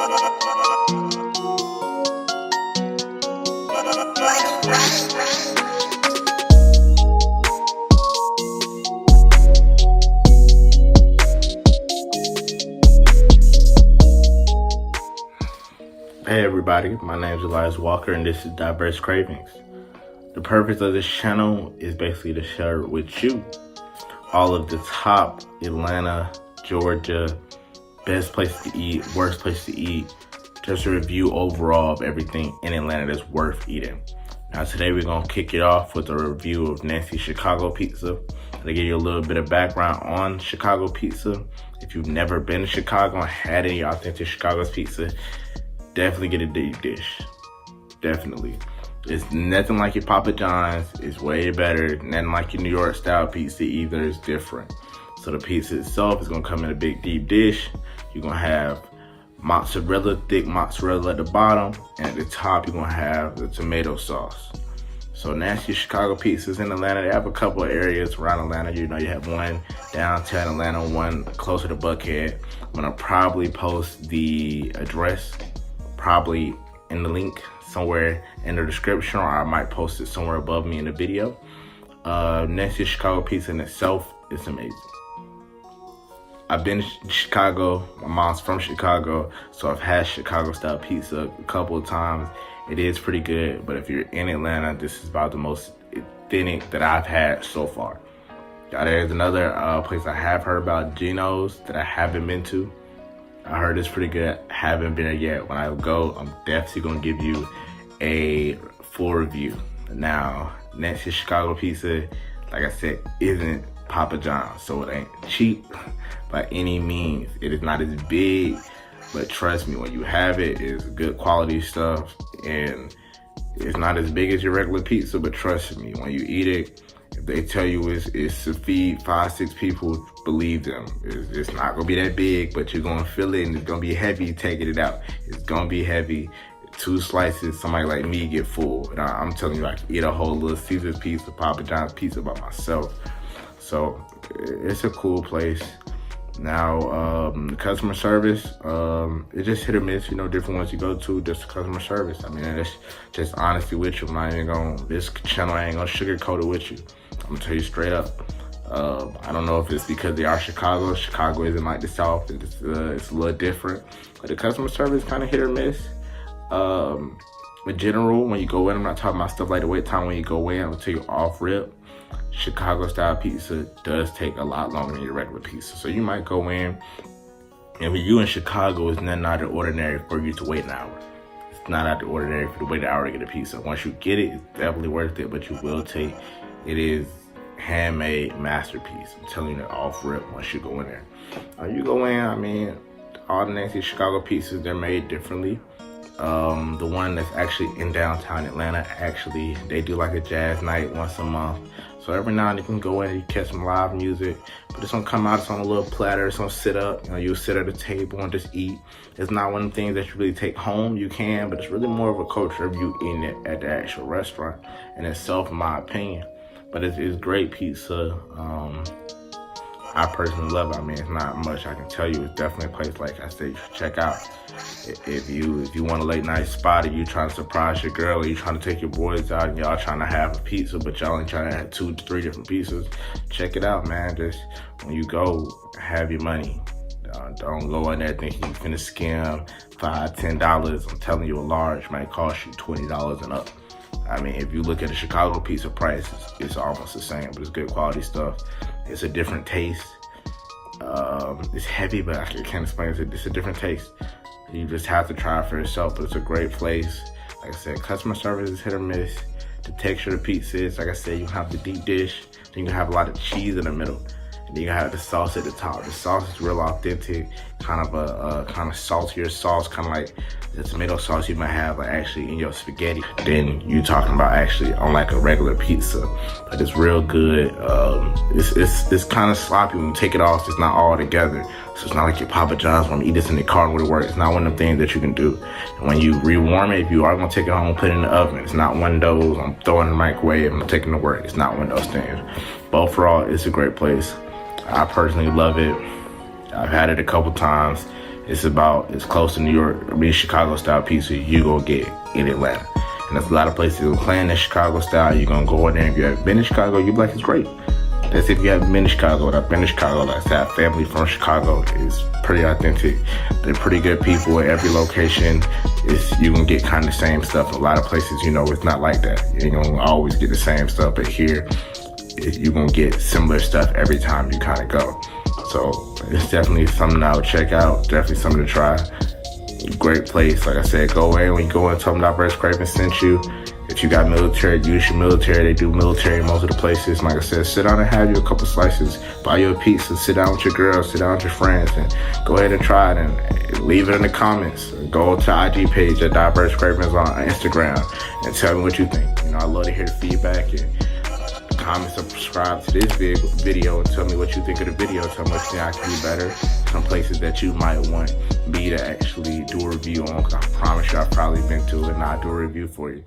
Hey everybody, my name is Elias Walker and this is Diverse Cravings. The purpose of this channel is basically to share with you all of the top Atlanta, Georgia, best places to eat, worst places to eat, just a review overall of everything in Atlanta that's worth eating. Now today we're going to kick it off with a review of Nancy's Chicago Pizza. To give you a little bit of background on Chicago Pizza. If you've never been to Chicago and had any authentic Chicago's pizza, definitely get a deep dish. Definitely. It's nothing like your Papa John's. It's way better. Nothing like your New York style pizza either. It's different. So the pizza itself is gonna come in a big deep dish. You're gonna have mozzarella, thick mozzarella at the bottom, and at the top you're gonna have the tomato sauce. So Nancy's Chicago Pizzas in Atlanta, they have a couple of areas around Atlanta. You know, you have one downtown Atlanta, one closer to Buckhead. I'm gonna probably post the address probably in the link somewhere in the description, or I might post it somewhere above me in the video. Nancy's Chicago Pizza in itself is amazing. I've been to Chicago, my mom's from Chicago, so I've had Chicago style pizza a couple of times. It is pretty good, but if you're in Atlanta, this is about the most authentic that I've had so far. There's another place I have heard about, Geno's, that I haven't been to. I heard it's pretty good. Haven't been there yet. When I go, I'm definitely gonna give you a full review. Now, Nancy's Chicago Pizza, like I said, isn't Papa John's, so it ain't cheap by any means. It is not as big, but trust me, when you have it, it's good quality stuff, and it's not as big as your regular pizza, but trust me, when you eat it, if they tell you it's to feed 5-6 people, believe them. It's not gonna be that big, but you're gonna feel it and it's gonna be heavy taking it out. It's gonna be heavy. 2 slices, somebody like me get full. And I'm telling you, I can eat a whole little Caesar's pizza, Papa John's pizza by myself. So it's a cool place. Now, the customer service, it's just hit or miss, you know, different ones you go to, just the customer service. I mean, it's just honesty with you. This channel ain't gonna sugarcoat it with you. I'm gonna tell you straight up. I don't know if it's because they are Chicago. Chicago isn't like the South. It's a little different. But the customer service kind of hit or miss. In general, when you go in, I'm not talking about stuff like the wait time when you go in. I'm gonna tell you off rip, Chicago style pizza does take a lot longer than your regular pizza. So you might go in, and when you in Chicago, it's not out of the ordinary for you to wait an hour. It's not out of the ordinary for you to wait an hour to get a pizza. Once you get it, it's definitely worth it, but you will take, it is handmade masterpiece. I'm telling you that off rip once you go in there. You go in, I mean, all the Nancy Chicago pizzas, they're made differently. The one that's actually in downtown Atlanta, actually, they do like a jazz night once a month. So every now and then you can go in and you catch some live music, but it's gonna come out, it's on a little platter, it's gonna sit up, you know, you'll sit at a table and just eat. It's not one of the things that you really take home, you can, but it's really more of a culture of you eating it at the actual restaurant in itself, in my opinion. But it's great pizza. I personally love it. I mean, it's not much I can tell you. It's definitely a place, like I said, you should check out. If you want a late night spot, or you trying to surprise your girl, or you trying to take your boys out and y'all trying to have a pizza, but y'all ain't trying to have 2 to 3 different pizzas, check it out, man. Just when you go, have your money. Don't go in there thinking you finna skim $5, $10. I'm telling you, a large might cost you $20 and up. I mean, if you look at the Chicago pizza price, it's almost the same, but it's good quality stuff. It's a different taste. It's heavy, but I can't explain it. It's a different taste. You just have to try it for yourself, but it's a great place. Like I said, customer service is hit or miss. The texture of the pizza is, like I said, you have the deep dish, then you have a lot of cheese in the middle. And then you have the sauce at the top. The sauce is real authentic, kind of a kind of saltier sauce, kind of like the tomato sauce you might have like actually in your spaghetti. Then you talking about actually on like a regular pizza, but it's real good. It's kind of sloppy when you take it off. It's not all together, so it's not like your Papa John's when you eat this in the car and go to work. It's not one of the things that you can do. And when you rewarm it, if you are gonna take it home, put it in the oven. It's not one of those I'm throwing in the microwave, I'm taking it to work. It's not one of those things. But overall, it's a great place. I personally love it. I've had it a couple times. It's close to New York. I mean, Chicago style pizza you gonna get in Atlanta. And there's a lot of places that are playing that Chicago style. You're gonna go in there, and if you haven't been to Chicago, you'll be like, it's great. That's if you haven't been to Chicago. I've been to Chicago. Like I said, I have family from Chicago. It's pretty authentic. They're pretty good people at every location. You can get kind of the same stuff. A lot of places, you know, it's not like that. You ain't gonna always get the same stuff, but here, you're gonna get similar stuff every time you kind of go. So it's definitely something I would check out. Definitely something to try. Great place. Like I said, go in when you go in, tell them Diverse Cravings sent you. If you got military, use your military. They do military in most of the places. Like I said, sit down and have you a couple slices. Buy you a pizza. Sit down with your girls. Sit down with your friends, and go ahead and try it. And leave it in the comments. Go to the IG page at Diverse Cravings on Instagram and tell me what you think. You know, I love to hear the feedback, and comment, subscribe to this video, and tell me what you think of the video. Tell me what you think I can do better. Some places that you might want me to actually do a review on, because I promise you I've probably been to it, and I'll do a review for you.